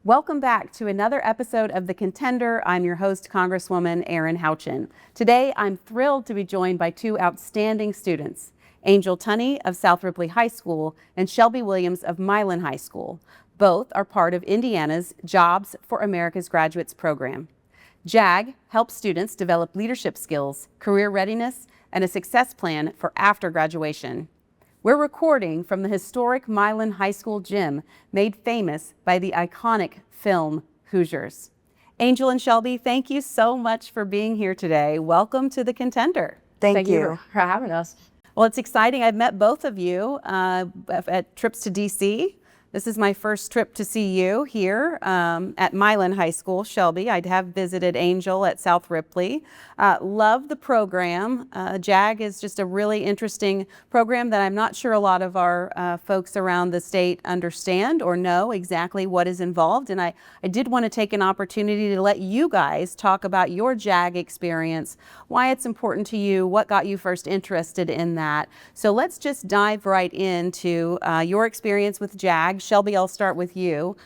Welcome back to another episode of The Contender. I'm your host, Congresswoman Erin Houchin. Today, I'm thrilled to be joined by two outstanding students, Angel Tunny of South Ripley High School and Shelby Williams of Milan High School. Both are part of Indiana's Jobs for America's Graduates program. JAG helps students develop leadership skills, career readiness, and a success plan for after graduation. We're recording from the historic Milan High School gym, made famous by the iconic film Hoosiers. Angel and Shelby, thank you so much for being here today. Welcome to The Contender. Thank you for having us. Well, it's exciting. I've met both of you at trips to DC. This is my first trip to see you here at Milan High School, Shelby. I have visited Angel at South Ripley. Love the program. JAG is just a really interesting program that I'm not sure a lot of our folks around the state understand or know exactly what is involved. And I did want to take an opportunity to let you guys talk about your JAG experience, why it's important to you, what got you first interested in that. So let's just dive right into your experience with JAG. Shelby, I'll start with you.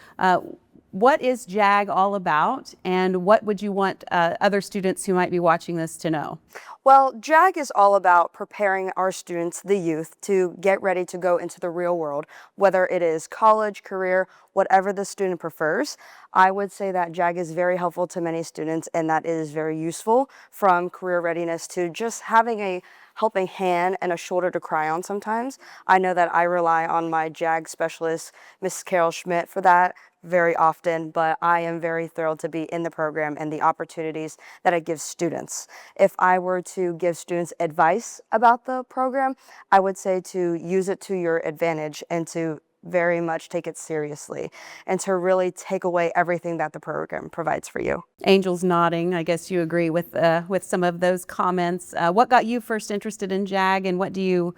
What is JAG all about, and what would you want other students who might be watching this to know? Well, JAG is all about preparing our students, the youth, to get ready to go into the real world, whether it is college, career, whatever the student prefers. I would say that JAG is very helpful to many students, and that is very useful, from career readiness to just having a helping hand and a shoulder to cry on sometimes. I know that I rely on my JAG specialist, Mrs. Carol Schmidt, for that very often, but I am very thrilled to be in the program and the opportunities that it gives students. If I were to give students advice about the program, I would say to use it to your advantage and to very much take it seriously and to really take away everything that the program provides for you. Angel's nodding. I guess you agree with some of those comments. What got you first interested in JAG, and what do you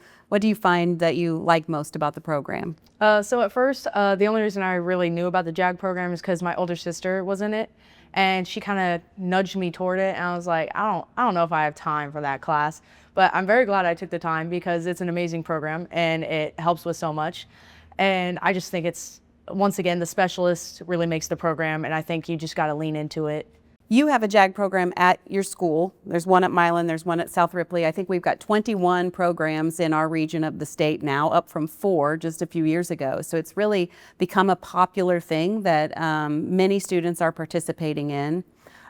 find that you like most about the program? So at first, the only reason I really knew about the JAG program is because my older sister was in it, and she kind of nudged me toward it, and I was like, I don't know if I have time for that class, but I'm very glad I took the time because it's an amazing program and it helps with so much. And I just think it's, once again, the specialist really makes the program, and I think you just got to lean into it. You have a JAG program at your school. There's one at Milan, there's one at South Ripley. I think we've got 21 programs in our region of the state now, up from 4 just a few years ago. So it's really become a popular thing that many students are participating in.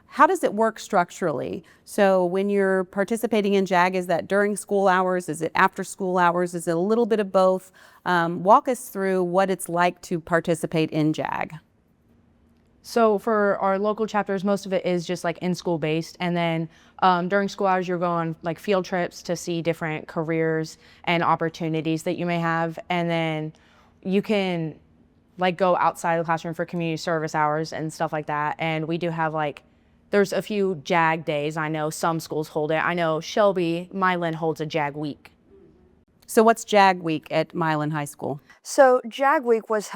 How does it work structurally? So when you're participating in JAG, is that during school hours? Is it after school hours? Is it a little bit of both? Walk us through what it's like to participate in JAG. So for our local chapters, most of it is just like in-school based. And then during school hours, you're going like field trips to see different careers and opportunities that you may have. And then you can like go outside of the classroom for community service hours and stuff like that. And we do have there's a few JAG days. I know some schools hold it. I know Shelby, Milan holds a JAG week. So what's JAG week at Milan High School? So JAG week was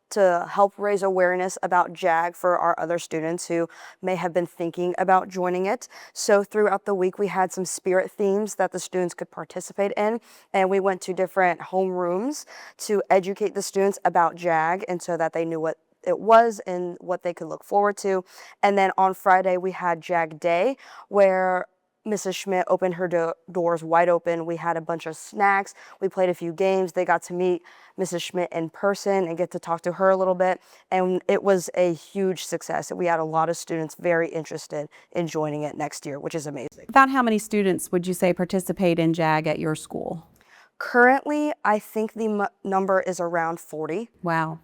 to help raise awareness about JAG for our other students who may have been thinking about joining it. So throughout the week, we had some spirit themes that the students could participate in, and we went to different homerooms to educate the students about JAG and so that they knew what it was and what they could look forward to. And then on Friday, we had JAG Day, where Mrs. Schmidt opened her doors wide open. We had a bunch of snacks. We played a few games. They got to meet Mrs. Schmidt in person and get to talk to her a little bit. And it was a huge success. We had a lot of students very interested in joining it next year, which is amazing. About how many students would you say participate in JAG at your school? Currently, I think the number is around 40. Wow.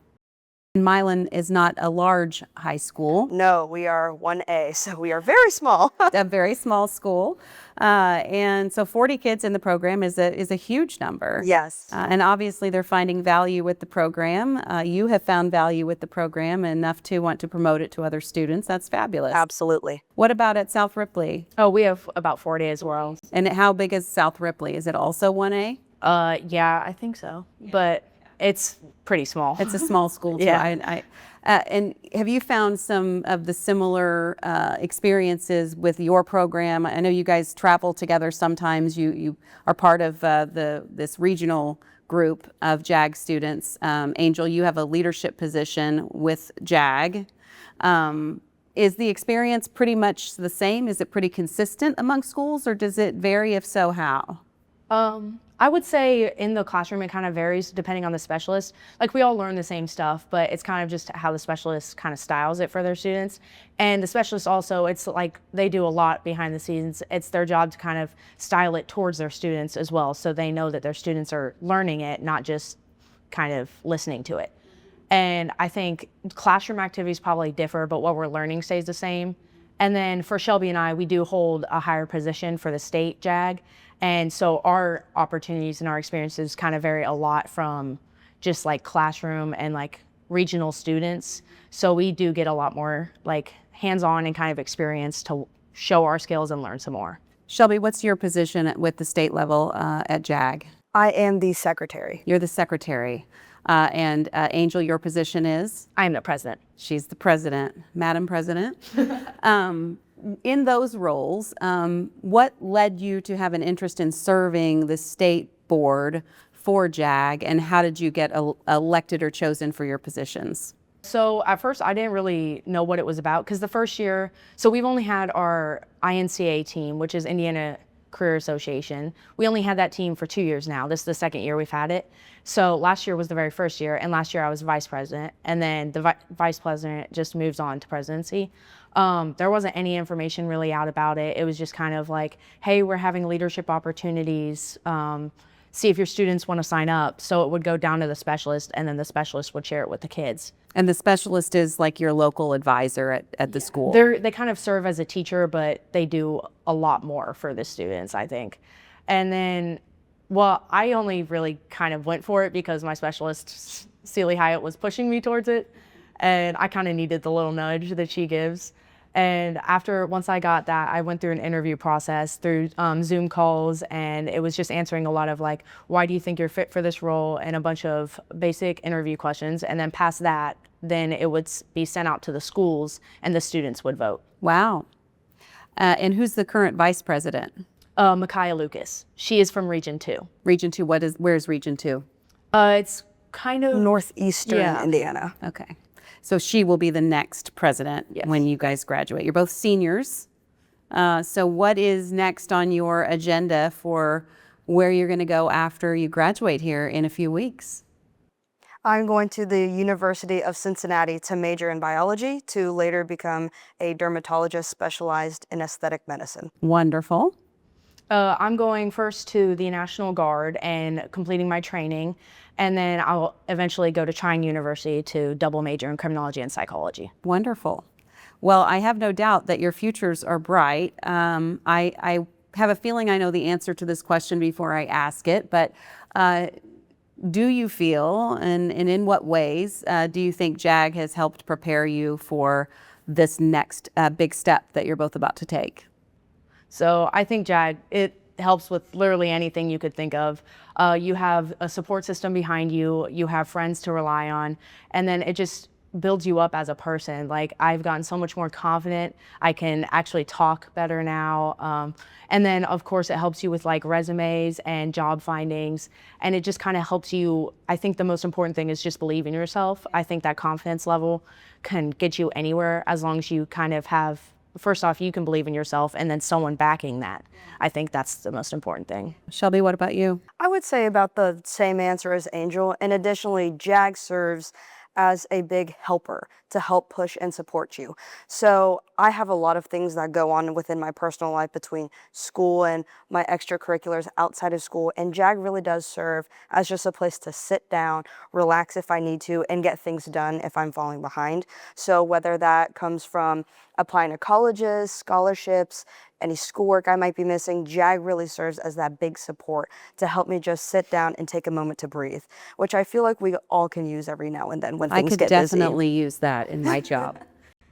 Milan is not a large high school. No, we are 1A, so we are very small. A very small school. And so 40 kids in the program is a huge number. Yes. And obviously they're finding value with the program. You have found value with the program enough to want to promote it to other students. That's fabulous. Absolutely. What about at South Ripley? Oh, we have about 40 as well. And how big is South Ripley? Is it also 1A? Yeah, I think so. But it's pretty small. It's a small school too. Yeah. And have you found some of the similar experiences with your program? I know you guys travel together sometimes. You are part of this regional group of JAG students. Angel, you have a leadership position with JAG. Is the experience pretty much the same? Is it pretty consistent among schools, or does it vary? If so, how? I would say in the classroom, it kind of varies depending on the specialist. Like, we all learn the same stuff, but it's kind of just how the specialist kind of styles it for their students. And the specialists also, it's like they do a lot behind the scenes. It's their job to kind of style it towards their students as well, so they know that their students are learning it, not just kind of listening to it. And I think classroom activities probably differ, but what we're learning stays the same. And then for Shelby and I, we do hold a higher position for the state JAG. And so our opportunities and our experiences kind of vary a lot from just like classroom and like regional students. So we do get a lot more like hands-on and kind of experience to show our skills and learn some more. Shelby, what's your position with the state level at JAG? I am the secretary. You're the secretary. And Angel, your position is? I am the president. She's the president, Madam President. In those roles, what led you to have an interest in serving the state board for JAG, and how did you get elected or chosen for your positions? So at first, I didn't really know what it was about, because the first year, so we've only had our INCA team, which is Indiana Career Association. We only had that team for 2 years now. This is the second year we've had it. So last year was the very first year, and last year I was vice president, and then the vice president just moves on to presidency. There wasn't any information really out about it. It was just kind of like, hey, we're having leadership opportunities. See if your students want to sign up. So it would go down to the specialist, and then the specialist would share it with the kids. And the specialist is like your local advisor at the school? They kind of serve as a teacher, but they do a lot more for the students, I think. And then, well, I only really kind of went for it because my specialist, Celie Hyatt, was pushing me towards it. And I kind of needed the little nudge that she gives. And once I got that, I went through an interview process through Zoom calls, and it was just answering a lot of like, why do you think you're fit for this role, and a bunch of basic interview questions. And then past that, then it would be sent out to the schools, and the students would vote. Wow. And who's the current vice president? Micaiah Lucas. She is from Region 2. Region 2, where's Region 2? It's kind of Northeastern Indiana. Okay. So she will be the next president when you guys graduate. You're both seniors. So what is next on your agenda for where you're going to go after you graduate here in a few weeks? I'm going to the University of Cincinnati to major in biology, to later become a dermatologist specialized in aesthetic medicine. Wonderful. I'm going first to the National Guard and completing my training, and then I'll eventually go to Trine University to double major in criminology and psychology. Wonderful. Well, I have no doubt that your futures are bright. I have a feeling I know the answer to this question before I ask it, but do you feel, and in what ways, do you think JAG has helped prepare you for this next big step that you're both about to take? So I think JAG, it helps with literally anything you could think of. You have a support system behind you, you have friends to rely on, and then it just builds you up as a person. Like, I've gotten so much more confident. I can actually talk better now. And then of course it helps you with like resumes and job findings. And it just kind of helps you. I think the most important thing is just believe in yourself. I think that confidence level can get you anywhere as long as you kind of have, first off, you can believe in yourself, and then someone backing that. I think that's the most important thing. Shelby, what about you? I would say about the same answer as Angel, and additionally, JAG serves as a big helper to help push and support you. So I have a lot of things that go on within my personal life between school and my extracurriculars outside of school, and JAG really does serve as just a place to sit down, relax if I need to, and get things done if I'm falling behind. So whether that comes from applying to colleges, scholarships, any schoolwork I might be missing, JAG really serves as that big support to help me just sit down and take a moment to breathe, which I feel like we all can use every now and then when things get busy. I could definitely use that in my job.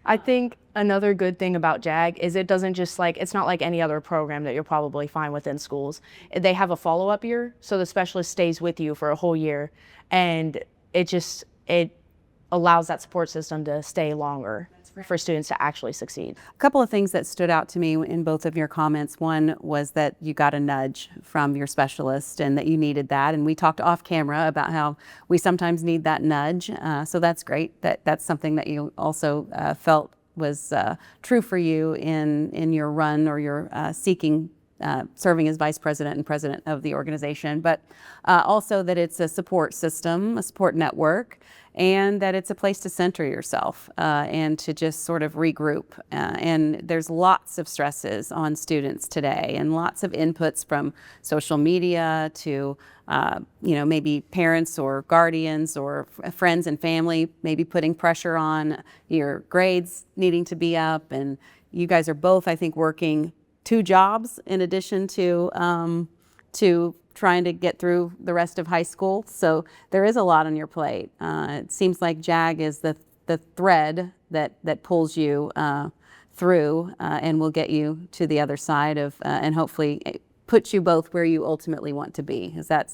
I think another good thing about JAG is it doesn't just like, it's not like any other program that you'll probably find within schools. They have a follow-up year, so the specialist stays with you for a whole year, and it allows that support system to stay longer. for students to actually succeed. A couple of things that stood out to me in both of your comments. One was that you got a nudge from your specialist and that you needed that. And we talked off camera about how we sometimes need that nudge. So that's great. That's something that you also felt was true for you in your run or your seeking serving as vice president and president of the organization, but also that it's a support system, a support network, and that it's a place to center yourself and to just sort of regroup. And there's lots of stresses on students today and lots of inputs from social media to maybe parents or guardians or friends and family maybe putting pressure on your grades needing to be up. And you guys are both, I think, working 2 jobs in addition to trying to get through the rest of high school. So there is a lot on your plate. It seems like JAG is the thread that pulls you through and will get you to the other side of and hopefully put you both where you ultimately want to be. Does that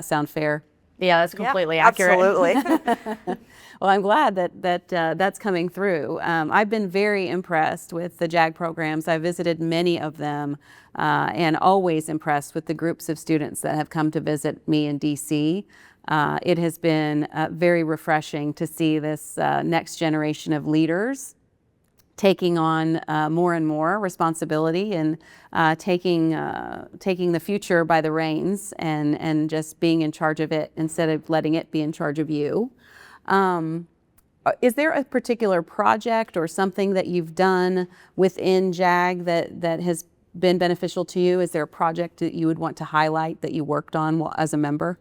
sound fair? Yeah, that's completely accurate. Absolutely. Well, I'm glad that that's coming through. I've been very impressed with the JAG programs. I visited many of them and always impressed with the groups of students that have come to visit me in DC. It has been very refreshing to see this next generation of leaders taking on more and more responsibility and taking the future by the reins and just being in charge of it instead of letting it be in charge of you. Is there a particular project or something that you've done within JAG that has been beneficial to you? Is there a project that you would want to highlight that you worked on as a member?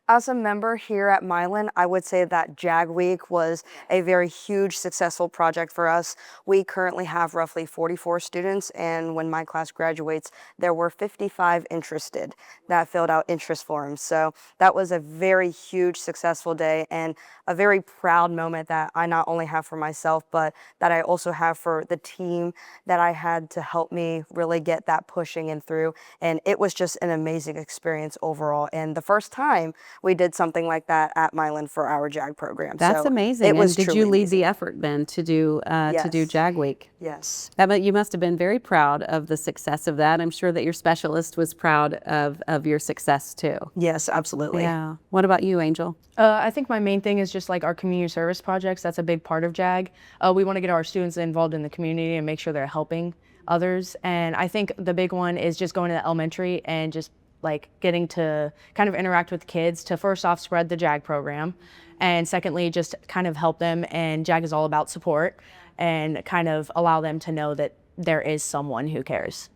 As a member here at Milan, I would say that JAG Week was a very huge, successful project for us. We currently have roughly 44 students, and when my class graduates, there were 55 interested that filled out interest forms. So that was a very huge, successful day and a very proud moment that I not only have for myself, but that I also have for the team that I had to help me really get that pushing and through. And it was just an amazing experience overall. And the first time we did something like that at Milan for our JAG program. That's so amazing. It was and did truly you lead amazing. the effort then to do JAG Week? Yes. You must have been very proud of the success of that. I'm sure that your specialist was proud of your success too. Yes, absolutely. Yeah. What about you, Angel? I think my main thing is just like our community service projects. That's a big part of JAG. We want to get our students involved in the community and make sure they're helping others. And I think the big one is just going to the elementary and just like getting to kind of interact with kids to first off spread the JAG program. And secondly, just kind of help them. And JAG is all about support and kind of allow them to know that there is someone who cares.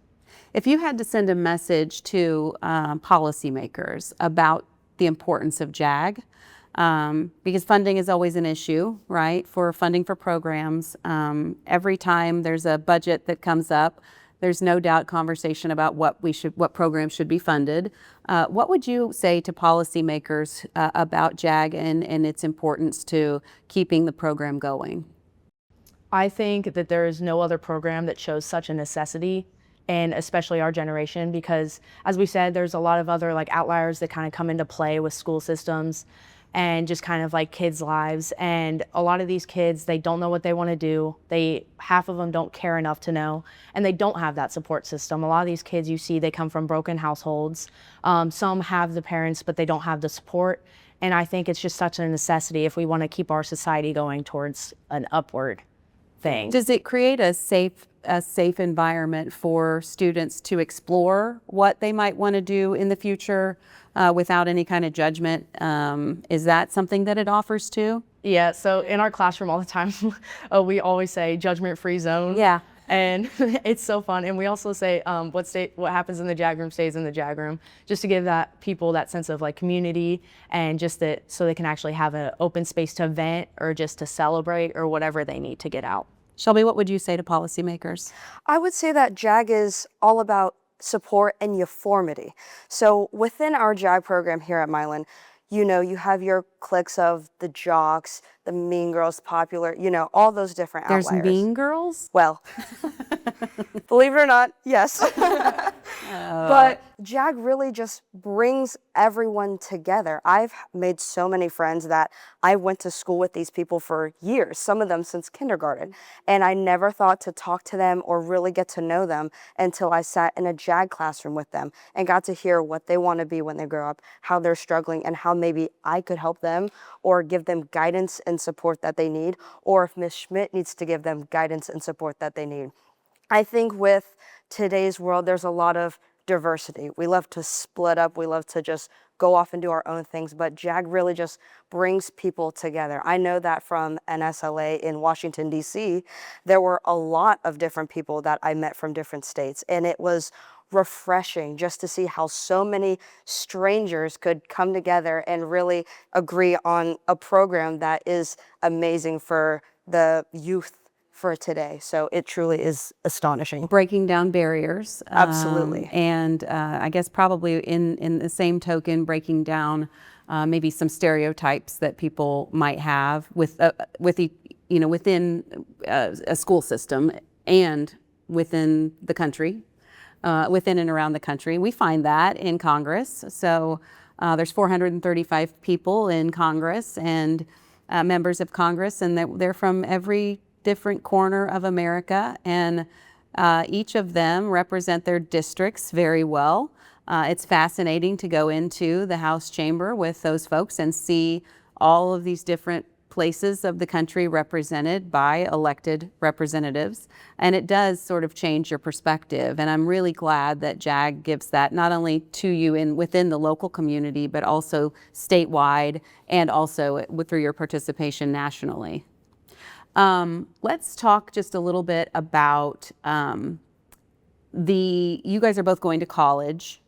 If you had to send a message to policymakers about the importance of JAG, because funding is always an issue, right, for funding for programs. Every time there's a budget that comes up, there's no doubt conversation about what programs should be funded. What would you say to policymakers about JAG and its importance to keeping the program going? I think that there is no other program that shows such a necessity, and especially our generation, because as we said, there's a lot of other like outliers that kind of come into play with school systems and just kind of like kids' lives. And a lot of these kids, they don't know what they want to do. Half of them don't care enough to know, and they don't have that support system. A lot of these kids you see, they come from broken households. Some have the parents, but they don't have the support. And I think it's just such a necessity if we want to keep our society going towards an upward thing. Does it create a safe environment for students to explore what they might want to do in the future without any kind of judgment? Is that something that it offers too? Yeah, so in our classroom all the time, we always say judgment-free zone. Yeah. And it's so fun. And we also say what happens in the JAG room stays in the JAG room, just to give that people that sense of like community and just that so they can actually have an open space to vent or just to celebrate or whatever they need to get out. Shelby, what would you say to policymakers? I would say that JAG is all about support and uniformity. So within our JAG program here at Milan, you have your cliques of the jocks, the mean girls, popular, all those different outliers. There's mean girls? Well, believe it or not, yes. But JAG really just brings everyone together. I've made so many friends that I went to school with these people for years, some of them since kindergarten. And I never thought to talk to them or really get to know them until I sat in a JAG classroom with them and got to hear what they want to be when they grow up, how they're struggling, and how maybe I could help them or give them guidance and support that they need, or if Miss Schmidt needs to give them guidance and support that they need. I think with today's world, there's a lot of diversity. We love to split up. We love to just go off and do our own things, but JAG really just brings people together. I know that from NSLA in Washington, D.C., there were a lot of different people that I met from different states, and it was refreshing just to see how so many strangers could come together and really agree on a program that is amazing for the youth for today. So it truly is astonishing. Breaking down barriers. Absolutely. And I guess probably in the same token, breaking down maybe some stereotypes that people might have within a school system and within the country, within and around the country. We find that in Congress. So there's 435 people in Congress and members of Congress, and they're from every different corner of America, and each of them represent their districts very well. It's fascinating to go into the House chamber with those folks and see all of these different places of the country represented by elected representatives, and it does sort of change your perspective. And I'm really glad that JAG gives that not only to you within the local community, but also statewide, and also through your participation nationally. Let's talk just a little bit about you guys are both going to college.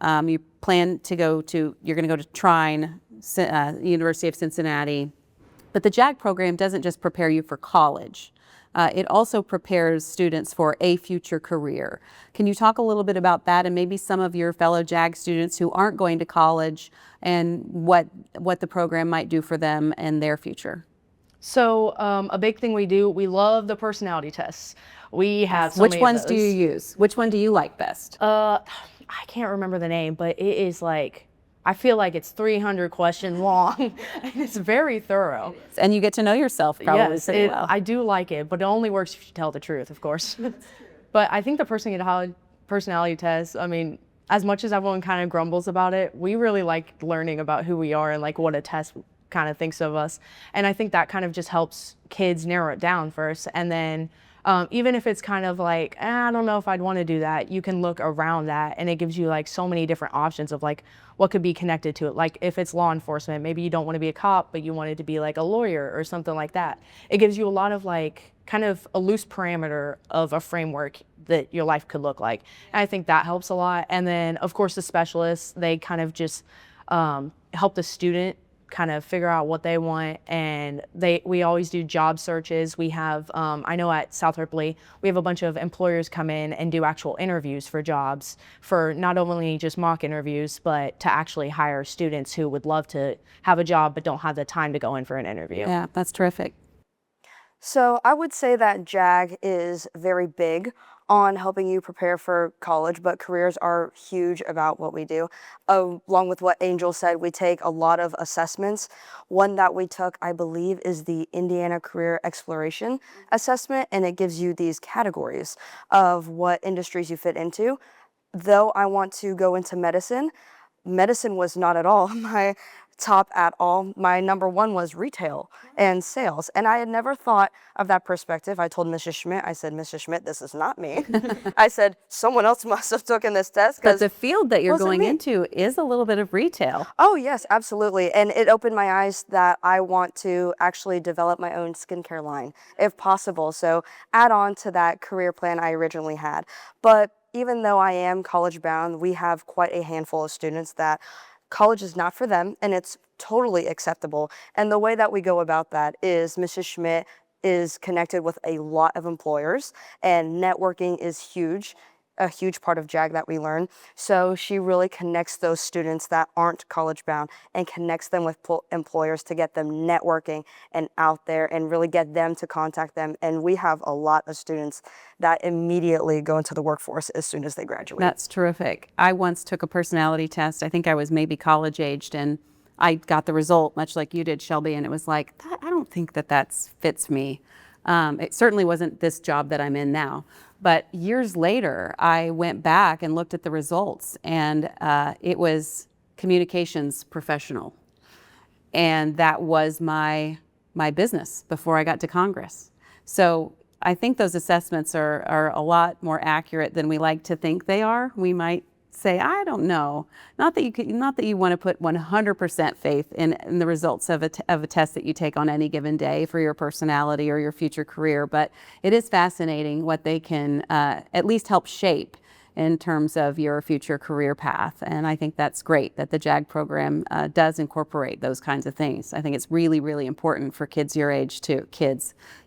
You plan to you're going to go to Trine, University of Cincinnati. But the JAG program doesn't just prepare you for college. It also prepares students for a future career. Can you talk a little bit about that and maybe some of your fellow JAG students who aren't going to college and what the program might do for them and their future? So a big thing we do, we love the personality tests. We have so Which many ones of do those. you use? Which one do you like best? I can't remember the name, but it is like, I feel like it's 300 questions long, and it's very thorough. And you get to know yourself probably Yes, pretty well. I do like it, but it only works if you tell the truth, of course. But I think the personality test, I mean, as much as everyone kind of grumbles about it, we really like learning about who we are and like what a test kind of thinks of us. And I think that kind of just helps kids narrow it down first. And then even if it's kind of like, I don't know if I'd want to do that, you can look around that, and it gives you like so many different options of like what could be connected to it. Like if it's law enforcement, maybe you don't want to be a cop, but you wanted to be like a lawyer or something like that. It gives you a lot of like kind of a loose parameter of a framework that your life could look like. And I think that helps a lot. And then of course the specialists, they kind of just help the student kind of figure out what they want, and we always do job searches. We have I know at South Ripley we have a bunch of employers come in and do actual interviews for jobs, for not only just mock interviews, but to actually hire students who would love to have a job but don't have the time to go in for an interview. Yeah, that's terrific. So I would say that JAG is very big on helping you prepare for college, but careers are huge about what we do. Along with what Angel said, we take a lot of assessments. One that we took, I believe, is the Indiana Career Exploration Assessment, and it gives you these categories of what industries you fit into. Though I want to go into medicine, medicine was not at all my top at all. My number one was retail and sales. And I had never thought of that perspective. I told Mrs. Schmidt, I said, Mrs. Schmidt, this is not me. I said, someone else must have taken this test. But the field that you're wasn't going me. into is a little bit of retail. Oh, yes, absolutely. And it opened my eyes that I want to actually develop my own skincare line, if possible. So add on to that career plan I originally had. But even though I am college bound, we have quite a handful of students that college is not for them, and it's totally acceptable. And the way that we go about that is Mrs. Schmidt is connected with a lot of employers, and networking is huge. a huge part of JAG that we learn. So she really connects those students that aren't college bound and connects them with employers to get them networking and out there and really get them to contact them. And we have a lot of students that immediately go into the workforce as soon as they graduate. That's terrific. I once took a personality test. I think I was maybe college aged, and I got the result much like you did, Shelby, and it was like, I don't think that fits me. It certainly wasn't this job that I'm in now. But years later, I went back and looked at the results, and it was communications professional. And that was my business before I got to Congress. So I think those assessments are a lot more accurate than we like to think they are. We might say, I don't know. Not that you want to put 100% faith in the results of a test that you take on any given day for your personality or your future career, but it is fascinating what they can at least help shape in terms of your future career path. And I think that's great that the JAG program does incorporate those kinds of things. I think it's really, really important for kids your age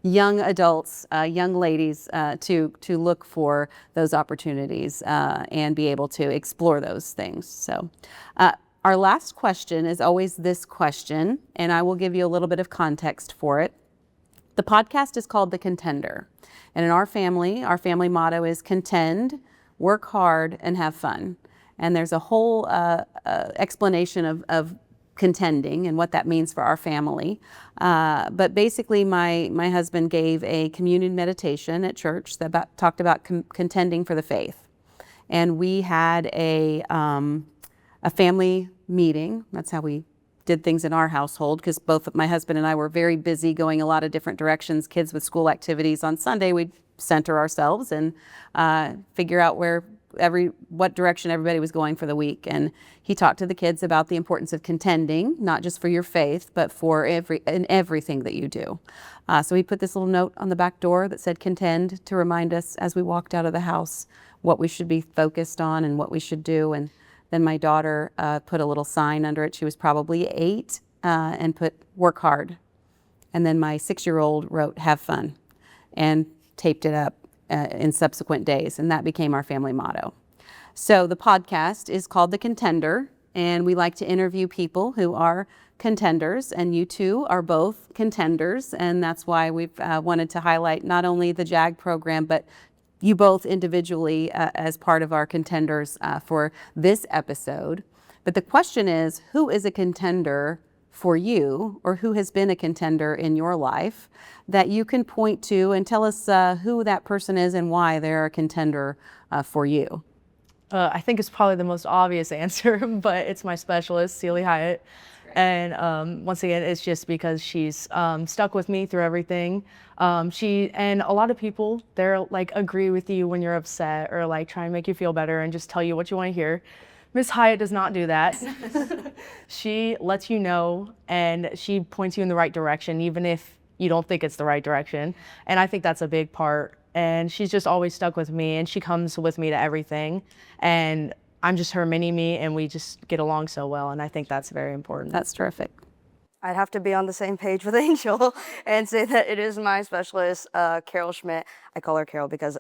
young adults, young ladies to look for those opportunities and be able to explore those things. So our last question is always this question, and I will give you a little bit of context for it. The podcast is called The Contender. And in our family motto is contend, work hard, and have fun. And there's a whole explanation of contending and what that means for our family. But basically, my husband gave a communion meditation at church that talked about contending for the faith. And we had a family meeting. That's how we did things in our household, because both my husband and I were very busy going a lot of different directions, kids with school activities. On Sunday, we'd center ourselves and figure out what direction everybody was going for the week. And he talked to the kids about the importance of contending, not just for your faith, but for everything that you do. So he put this little note on the back door that said contend, to remind us as we walked out of the house what we should be focused on and what we should do. And then my daughter put a little sign under it. She was probably 8 and put work hard. And then my 6-year-old wrote have fun and taped it up in subsequent days, and that became our family motto. So the podcast is called The Contender, and we like to interview people who are contenders, and you two are both contenders, and that's why we've wanted to highlight not only the JAG program, but you both individually as part of our contenders for this episode. But the question is, who is a contender for you, or who has been a contender in your life that you can point to and tell us who that person is and why they're a contender for you? I think it's probably the most obvious answer, but it's my specialist, Celie Hyatt. And once again, it's just because she's stuck with me through everything. And a lot of people, they're like agree with you when you're upset or like try and make you feel better and just tell you what you want to hear. Miss Hyatt does not do that. She lets you know, and she points you in the right direction, even if you don't think it's the right direction. And I think that's a big part. And she's just always stuck with me, and she comes with me to everything. And I'm just her mini-me, and we just get along so well. And I think that's very important. That's terrific. I'd have to be on the same page with Angel and say that it is my specialist, Carol Schmidt. I call her Carol because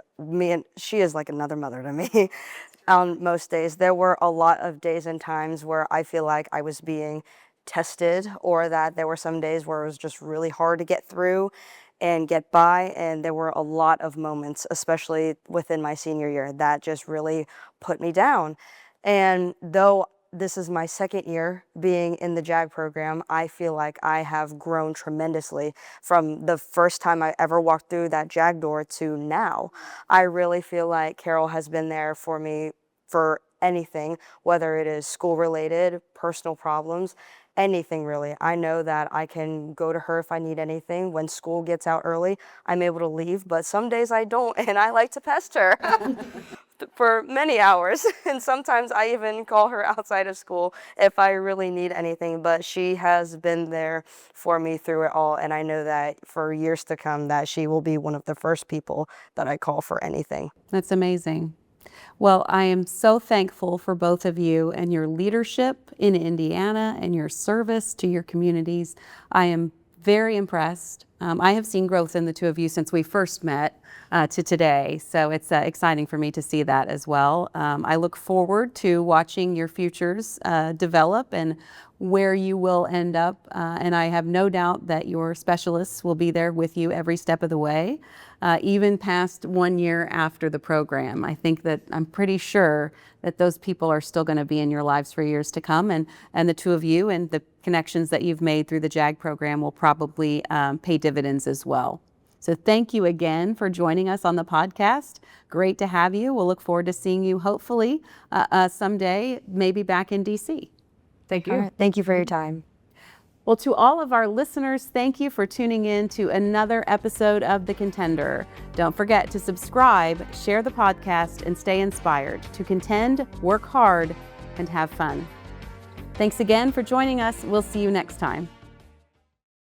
she is like another mother to me. On most days, there were a lot of days and times where I feel like I was being tested, or that there were some days where it was just really hard to get through and get by. And there were a lot of moments, especially within my senior year, that just really put me down. And though this is my second year being in the JAG program, I feel like I have grown tremendously from the first time I ever walked through that JAG door to now. I really feel like Carol has been there for me for anything, whether it is school related, personal problems, anything really. I know that I can go to her if I need anything. When school gets out early, I'm able to leave, but some days I don't, and I like to pester her for many hours. And sometimes I even call her outside of school if I really need anything, but she has been there for me through it all. And I know that for years to come that she will be one of the first people that I call for anything. That's amazing. Well, I am so thankful for both of you and your leadership in Indiana and your service to your communities. I am very impressed I have seen growth in the two of you since we first met to today, so it's exciting for me to see that as well. I look forward to watching your futures develop and where you will end up, and I have no doubt that your specialists will be there with you every step of the way, even past 1 year after the program. I think that I'm pretty sure that those people are still going to be in your lives for years to come, and the two of you and the connections that you've made through the JAG program will probably pay dividends as well. So thank you again for joining us on the podcast. Great to have you. We'll look forward to seeing you hopefully someday, maybe back in DC. Thank you. All right. Thank you for your time. Well, to all of our listeners, thank you for tuning in to another episode of The Contender. Don't forget to subscribe, share the podcast, and stay inspired to contend, work hard, and have fun. Thanks again for joining us. We'll see you next time.